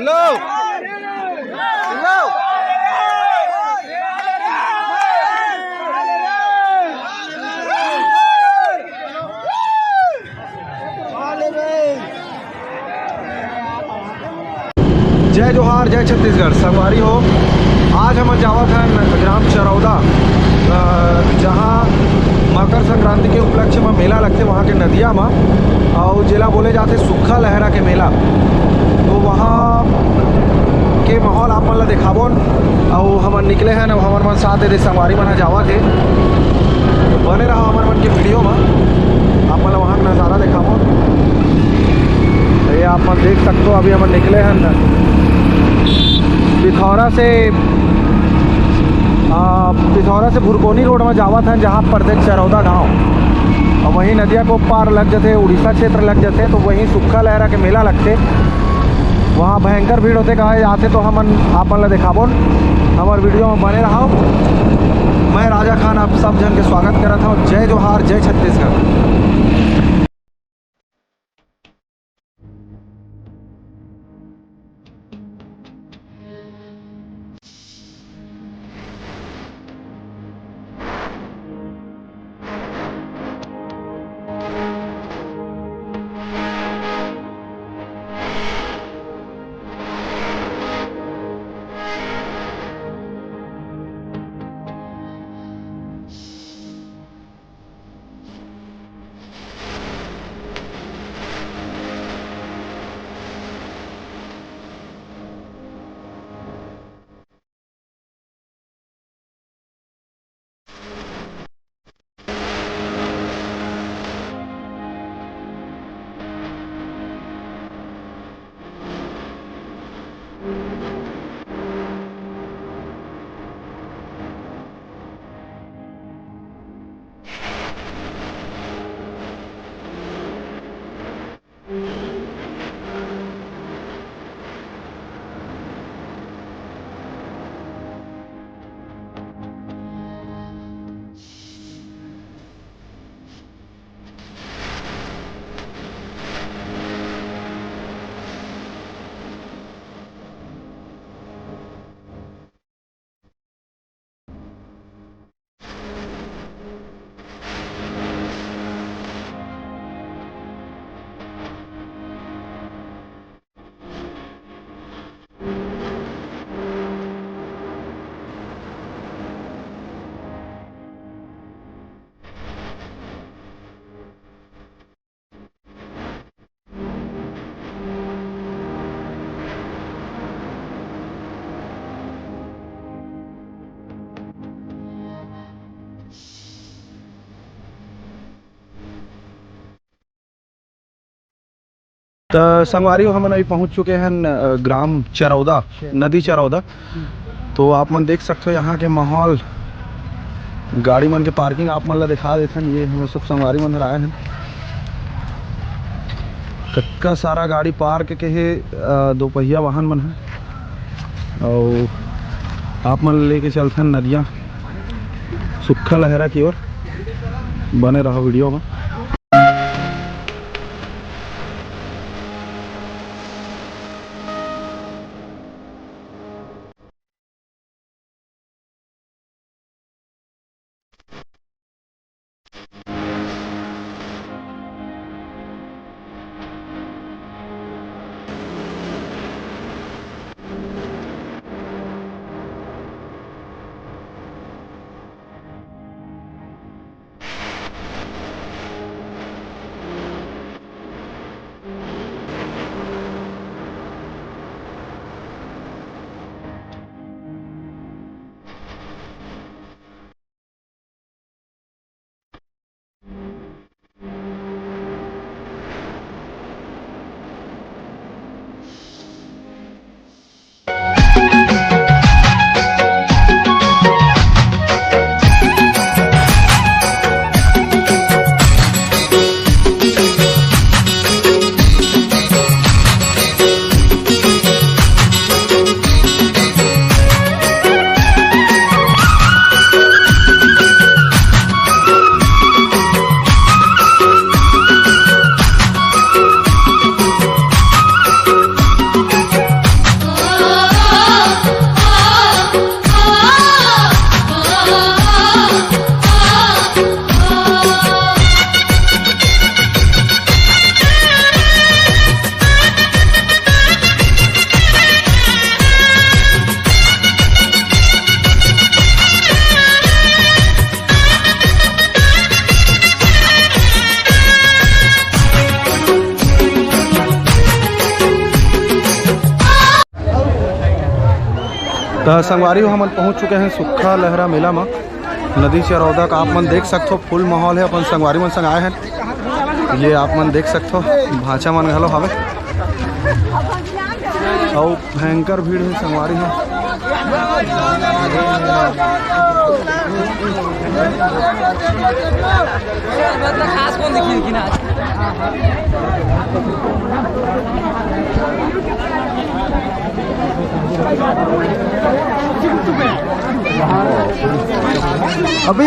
Hello hello. जय जोहार, जय छत्तीसगढ़। संगवारी हो, आज हम जावत हैं ग्राम चरौदा, जहाँ मकर संक्रांति के उपलक्ष्य में मेला लगते वहाँ के नदिया में, और जिला बोले जाते सुक्खा लहरा के मेला। तो वहाँ के माहौल आप मन ला दिखाबो, और हमन निकले हैं और हमर मन साथ दे संगवारी मन जावा थे। तो बने रहा हमर मन के वीडियो में, आप मन ला वहाँ का नज़ारा दिखाबो। ये आप मन देख सकते हो, अभी हम निकले हैं पिथौरा से भुरकोनी रोड में जावत हैं, जहाँ प्रदेश चरौदा गांव, और वहीं नदिया को पार लग जाते, उड़ीसा क्षेत्र लग जाते। तो वहीं सुक्खा लहरा के मेला लगते, वहाँ भयंकर भीड़ होते। कहा आते तो हम आप मन ला दिखाबो, हमारे वीडियो में बने रहो। मैं राजा खान आप सब जन के स्वागत करता हूँ। जय जोहार, जय छत्तीसगढ़। तो संगवारी हो, हम अभी पहुंच चुके हैं ग्राम चरौदा, नदी चरौदा। तो आप मन देख सकते हो यहाँ के माहौल, गाड़ी मन के पार्किंग आप मन ला दिखा देते हैं। ये हम सब संगवारी मन आए हैं, कक्का सारा गाड़ी पार्क के है, दो पहिया वाहन मन है, और आप मन लेके चलते हैं नदिया सुक्खा लहरा की ओर। बने रहो वीडियो में। तो संगवारी हो हम पहुँच चुके हैं सुक्खा लहरा मेला में नदी चरौदा का। आप मन देख सकते हो फुल माहौल है। अपन संगवारी मन संग आए हैं, ये आप मन देख सकते हो भाषा मन घलो हवे और भयंकर भीड़ है संगवारी है। खास कौन देखिए कि ना अभी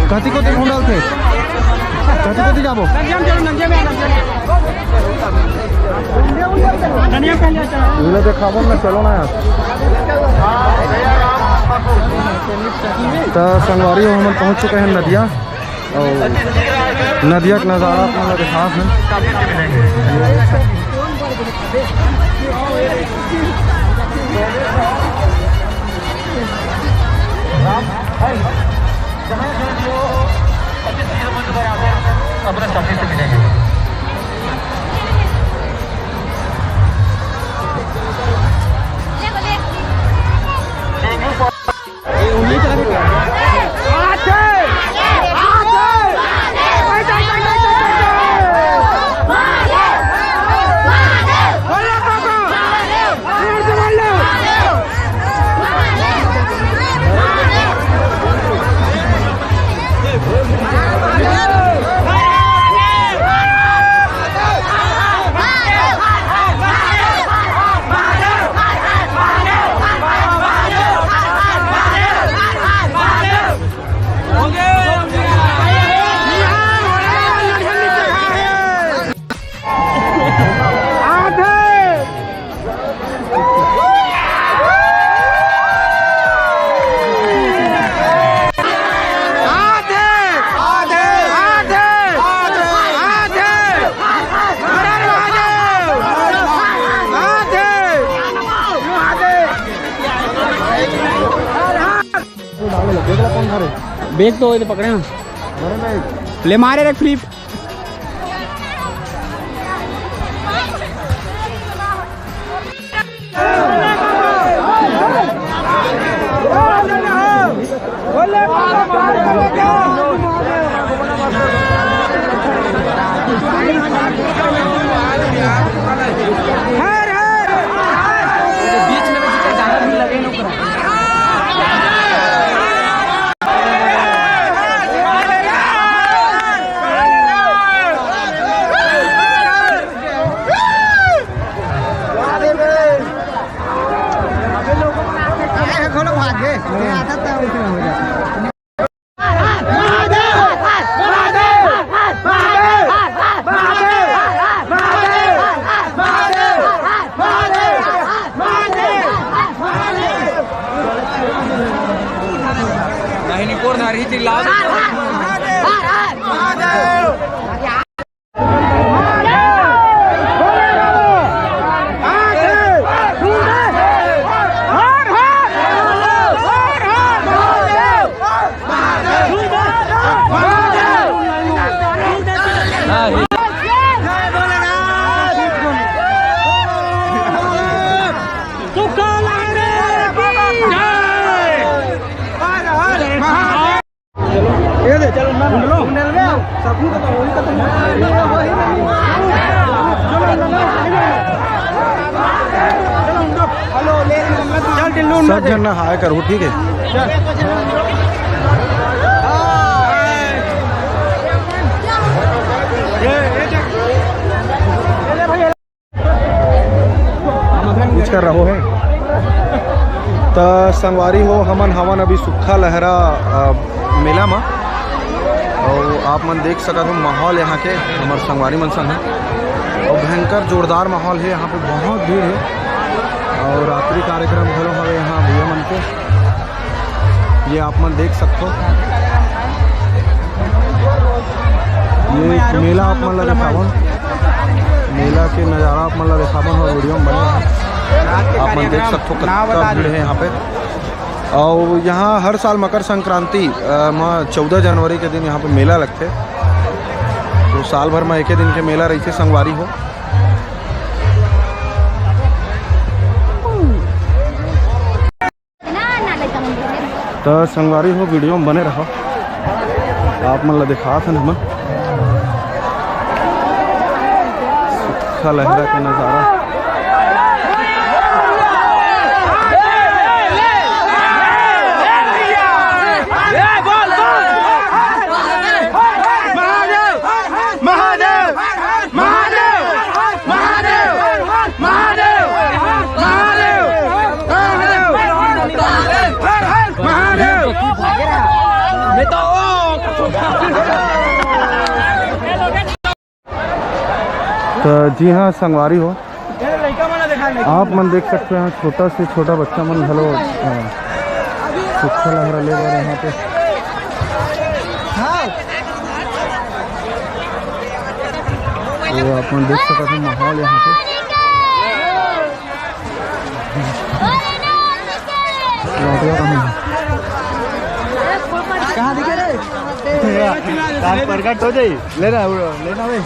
कथी को देखो डालते कथी कथी जाबो इन्हें देखाबो ना चलो ना यार। तो संगवारी हो हम पहुंच चुके हैं नदिया और नदिया का नज़ारा अपना खास है। अपने साथी से मिलेंगे। बेच दो, पकड़े ना ले मारे रे फ्री। सब जन हाय करो, ठीक है। कुछ कर रहो है तो संगवारी हो हमन हवन अभी सुखा लहरा मेला में, और आप मन देख सकते हो माहौल यहाँ के हमारे संगवारी मन संग है, और भयंकर जोरदार माहौल है यहाँ पे, बहुत भीड़ है। और रात्रि कार्यक्रम घरों हवे यहाँ भैया मन के, ये आप मन देख सकते हो। ये मेला आप मन ला दिखावन, मेला के नज़ारा आप मन ला दिखावन और वीडियो में बने आप मन देख सकते हो कितना भीड़ है यहाँ पे। और यहाँ हर साल मकर संक्रांति में 14 जनवरी के दिन यहाँ पे मेला लगते, तो साल भर में एक दिन के मेला रही थे संगवारी हो। तो संगवारी हो वीडियो में बने रहो, आप मन ला दिखा थे हम सुखा लहरा के नज़ारा। तो जी हाँ संगवारी हो, आप मन देख सकते हैं छोटा से छोटा बच्चा मन भलो सुखा लहरा ले गए यहाँ पे। तो आप मन देख सकते हैं माहौल यहाँ पे। कहाँ दिखे रे? प्रकट हो जाए लेना भाई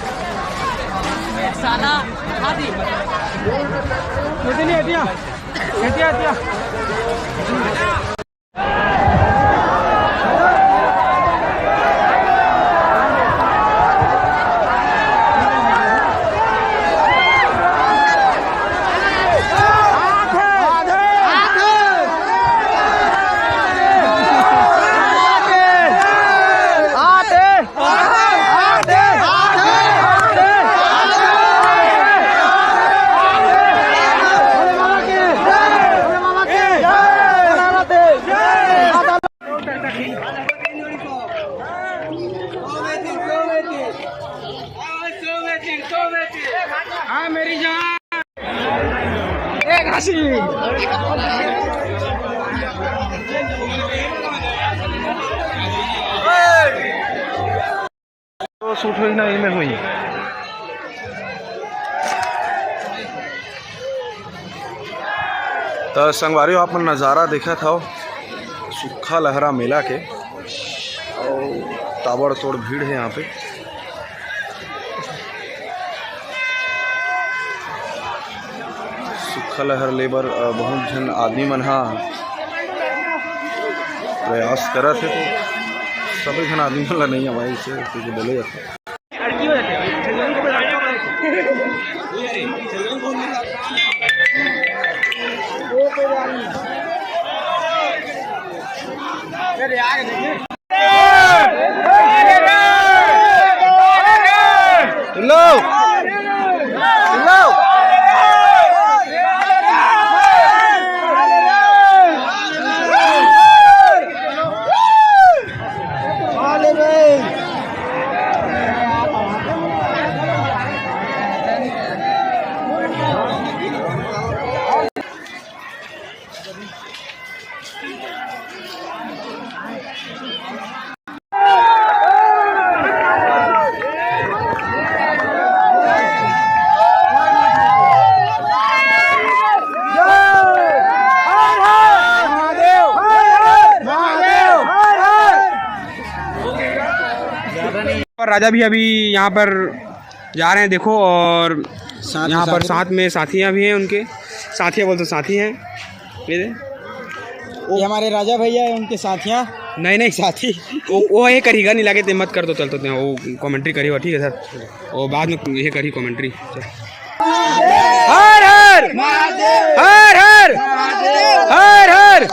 साला हादी नहीं हटिया हटिया हटिया। मेरी जान एक हंसी तो शूट हुई ना इनमें हुई। तो संगवारी आप नज़ारा देखा था सुखा लहरा मेला के, और ताबड़तोड़ भीड़ है यहाँ पे। सुखा लहर लेबर बहुत जन आदमी मन हा प्रयास करा थे, तो सभी जन आदमी मन ला नहीं हमारे से बोले जाते। और राजा भी अभी यहाँ पर जा रहे हैं देखो, और यहाँ पर साथ में साथियाँ भी हैं उनके, साथियाँ बोलते साथी हैं ये हमारे राजा भैया है, उनके साथियाँ नहीं साथी वो ये करीगा नहीं लगे ते मत कर दो चलते थे वो कमेंट्री करी हुआ ठीक है सर, वो बाद में ये करी कमेंट्री। हर हर हर हर हर हर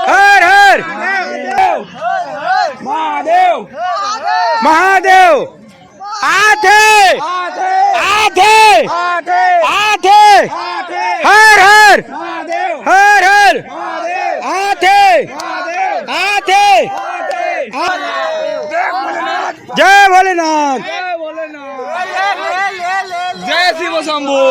हर हर महादेव महादेव आधे आधे आधे हर हर हर हर आधे आधे जय भोलेनाथ जय शिव शंभू।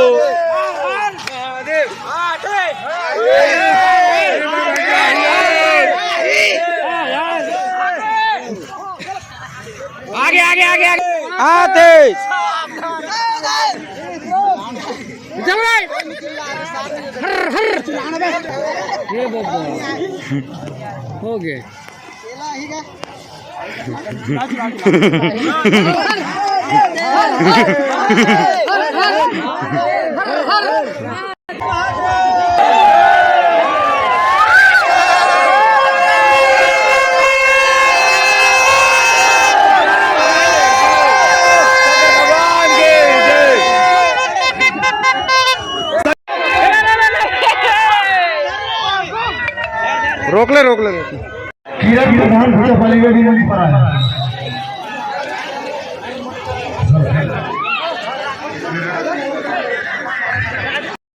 आगे आगे आगे आगे आते हो गए रोक ले खीरा की दुकान पलीगढ़ नदी पर है।